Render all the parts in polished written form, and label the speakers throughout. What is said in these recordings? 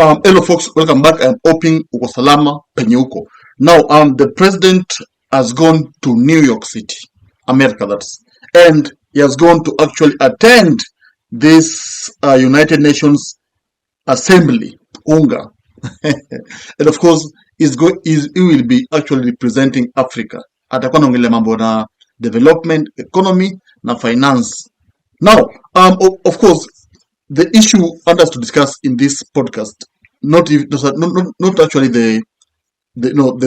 Speaker 1: Hello folks, welcome back. I'm hoping uko salama penye uko. Now, the president has gone to New York City, America, and he has gone to actually attend this United Nations Assembly, UNGA, and of course, he will be actually representing Africa. Atakuwa naongelea mambo na development, economy, na finance. Now, of course, the issue under us to discuss in this podcast, not actually the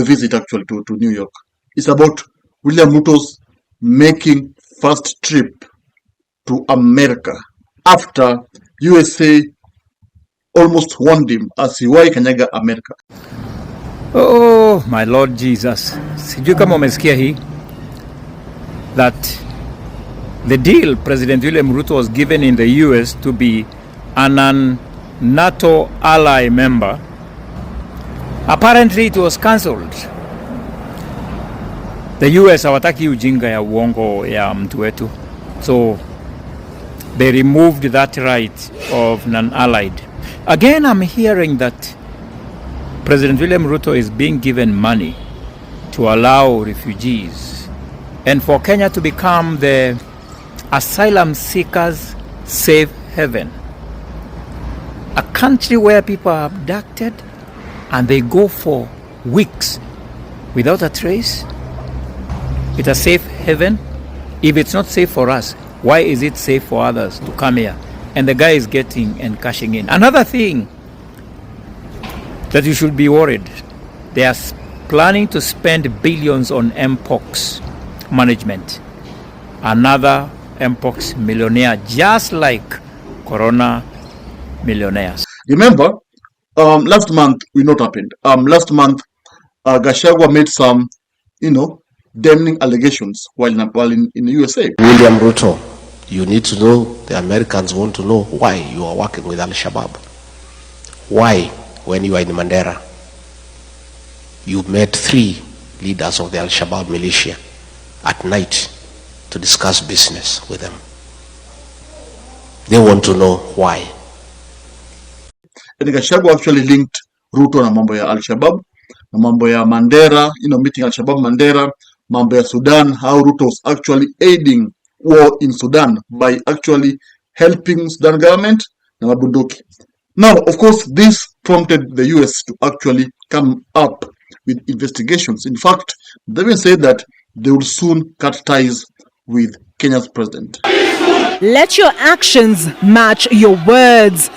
Speaker 1: visit actually to New York. It's about William Ruto's making first trip to America after USA almost warned him as he kanyaga America.
Speaker 2: Oh my Lord Jesus, sijui kama umesikia hii that the deal President William Ruto was given in the US to be an NATO ally member, apparently it was cancelled. The US hawataki ujinga ya uongo ya mtu wetu, so they removed that right of non-allied. Again, I'm hearing that President William Ruto is being given money to allow refugees and for Kenya to become the asylum seekers safe haven. A country where people are abducted and they go for weeks without a trace. It's a safe haven. If it's not safe for us, why is it safe for others to come here? And the guy is getting and cashing in. Another thing that you should be worried, they are planning to spend billions on Mpox management. Another Mpox millionaire, just like Corona millionaires.
Speaker 1: Remember, last month we not happened. Last month, Gachagua made some, damning allegations while in the USA.
Speaker 3: William Ruto, you need to know, the Americans want to know why you are working with Al-Shabaab. Why, when you are in Mandera, you met 3 leaders of the Al-Shabaab militia at night to discuss business with them. They want to know why.
Speaker 1: And Gachagua actually linked Ruto na mambo ya Al-Shabaab, na mambo ya Mandera, meeting Al-Shabaab Mandera, mambo ya Sudan, how Ruto was actually aiding war in Sudan by actually helping Sudan government na mabunduki. Now, of course, this prompted the US to actually come up with investigations. In fact, they even said that they will soon cut ties with Kenya's president.
Speaker 4: Let your actions match your words,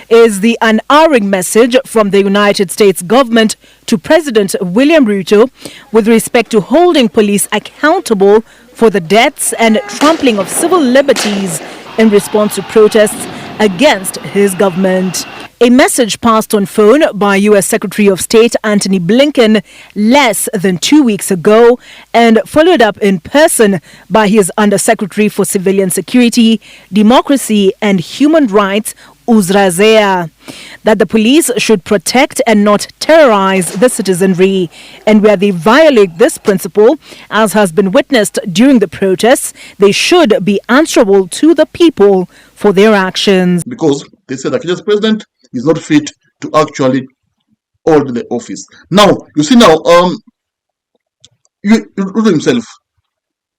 Speaker 4: is the unerring message from the United States government to President William Ruto with respect to holding police accountable for the deaths and trampling of civil liberties in response to protests against his government. A message passed on phone by U.S. Secretary of State Antony Blinken less than 2 weeks ago and followed up in person by his Undersecretary for Civilian Security, Democracy and Human Rights, Uzra Zea, that the police should protect and not terrorize the citizenry. And where they violate this principle, as has been witnessed during the protests, they should be answerable to the people for their actions.
Speaker 1: Because they said that Kenya's president is not fit to actually hold the office. Now, you see now, Ruto himself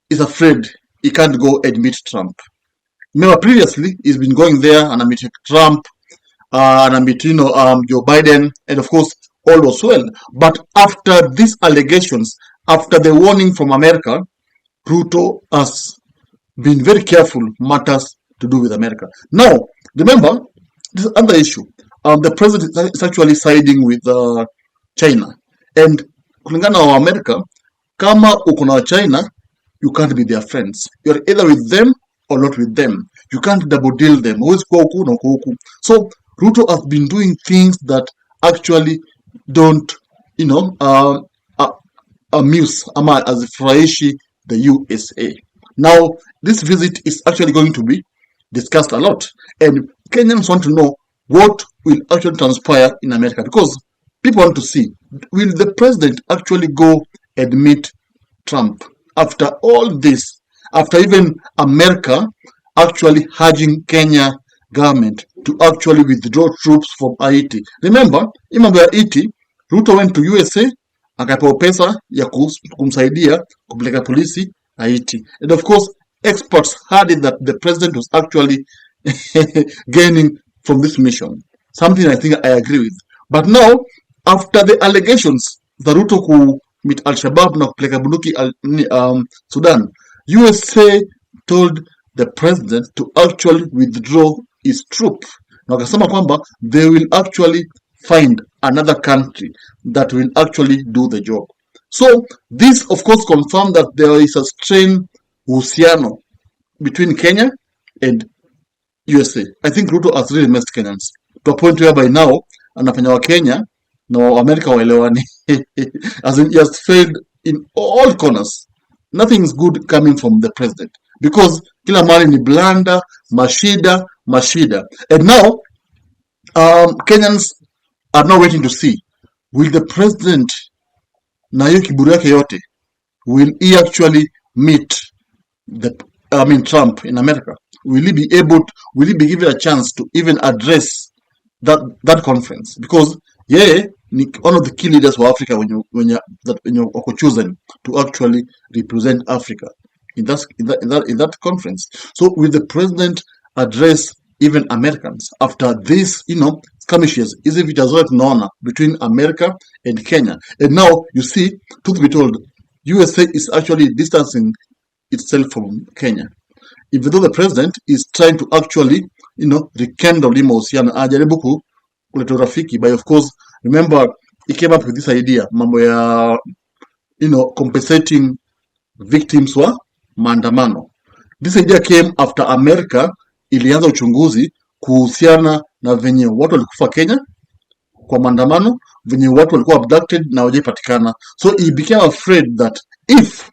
Speaker 1: is afraid he can't go admit Trump. Remember, previously, he's been going there and meeting Trump, and meeting Joe Biden, and of course, all was well. But after these allegations, after the warning from America, Ruto has been very careful matters to do with America. Now, remember, this is another issue. The president is actually siding with China. And kulingana wa America, kama uko na China, you can't be their friends. You're either with them or not with them. You can't double deal them. So Ruto has been doing things that actually don't, amuse ama azifurahishi the USA. Now, this visit is actually going to be discussed a lot. And Kenyans want to know what will actually transpire in America, because people want to see, will the president actually go admit Trump after all this, after even America actually urging Kenya government to actually withdraw troops from Haiti. Remember, mambo ya Haiti, Ruto went to USA, akapewa pesa ya kumsaidia kupeleka polisi Haiti. And of course, experts heard it that the president was actually gaining from this mission. Something I think I agree with. But now, after the allegations za Ruto kumit Al-Shabaab na kupeleka bunduki Sudan, USA told the president to actually withdraw his troop. Na wakasema kwamba they will actually find another country that will actually do the job. So this of course confirmed that there is a strained uhusiano between Kenya and USA. I think Ruto has really messed Kenyans to a point where by now anafanya wa Kenya na wa America waelewani. As in, he has failed in all corners. Nothing is good coming from the president because kila mali ni blanda, mashida. And now Kenyans are now waiting to see, will the president na hiyo kiburi yake yote, will he actually meet Trump in America? Will he be given a chance to even address that conference? Because ni one of the key leaders for Africa when you were chosen to actually represent Africa in that conference. So will the president address even Americans after this, skirmishes, as if it has already known between America and Kenya? And now you see, truth be told, USA is actually distancing itself from Kenya. Even though the president is trying to actually, rekindle mahusiano, ajaribu kuleta urafiki, but of course, remember, he came up with this idea, mambo ya, compensating victims wa maandamano. This idea came after America ilianza uchunguzi kuhusiana na venye watu walikufa Kenya kwa maandamano, venye watu walikuwa abducted na hawajapatikana. So he became afraid that if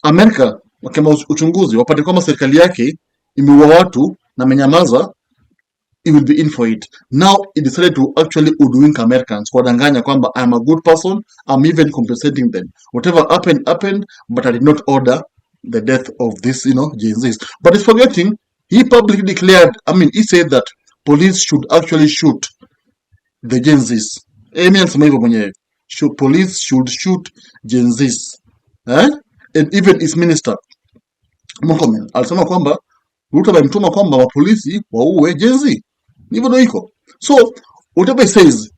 Speaker 1: America wakema uchunguzi wapate kwamba serikali yake imeua watu na menyamaza, he will be in for it. Now he decided to actually hoodwink Americans, kuwadanganya kwamba I am a good person, I'm even compensating them. Whatever happened, but I did not order the death of this, Gen Zs. But he's forgetting, he publicly declared, he said that police should actually shoot the Gen Zs. Police should shoot Gen Zs. And even his minister, Murkomen, alisema kwamba Ruto amemtuma kwamba mapolisi wauwe Gen Z. Ndivyo iko. So whatever he says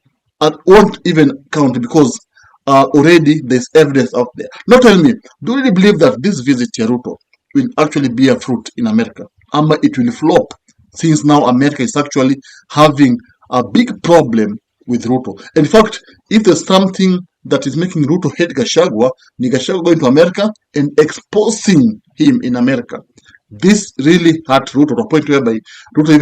Speaker 1: won't even count because already there's evidence out there. Now tell me, do you really believe that this visit to Ruto will actually bear fruit in America? Ama it will flop, since now America is actually having a big problem with Ruto. In fact, if there's something that is making Ruto hate Gachagua, ni Gachagua going to America and exposing him in America. This really hurt Ruto to a point whereby Ruto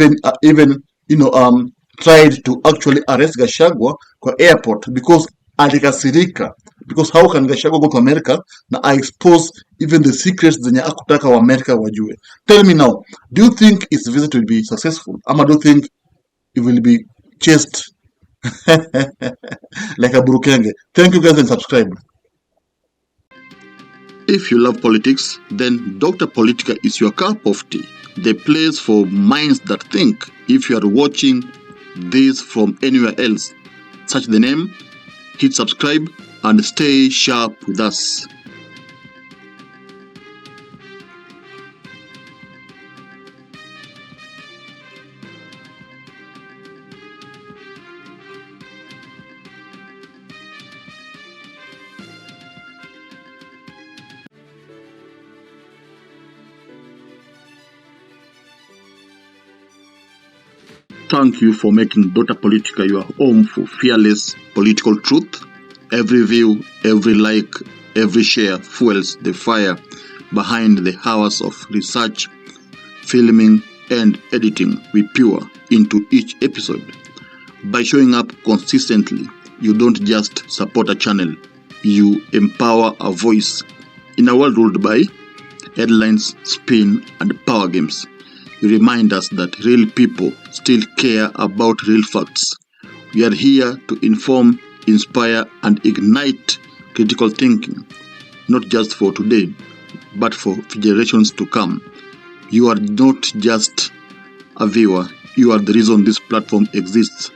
Speaker 1: even tried to actually arrest Gachagua kwa airport because alikasirika. Because how can Gachagua go to America na expose even the secrets zenye akutaka wa America wajue? Tell me now, do you think his visit will be successful? Ama do you think it will be chased like a burukenge? Thank you guys and subscribe. If you love politics, then Dr. Politica is your cup of tea. The place for minds that think. If you are watching this from anywhere else, search the name, hit subscribe, and stay sharp with us. Thank you for making Dr. Politica your home for fearless political truth. Every view, every like, every share fuels the fire behind the hours of research, filming, and editing we pour into each episode. By showing up consistently, you don't just support a channel, you empower a voice. In a world ruled by headlines, spin, and power games, you remind us that real people still care about real facts. We are here to inform, inspire, and ignite critical thinking, not just for today, but for generations to come. You are not just a viewer, you are the reason this platform exists.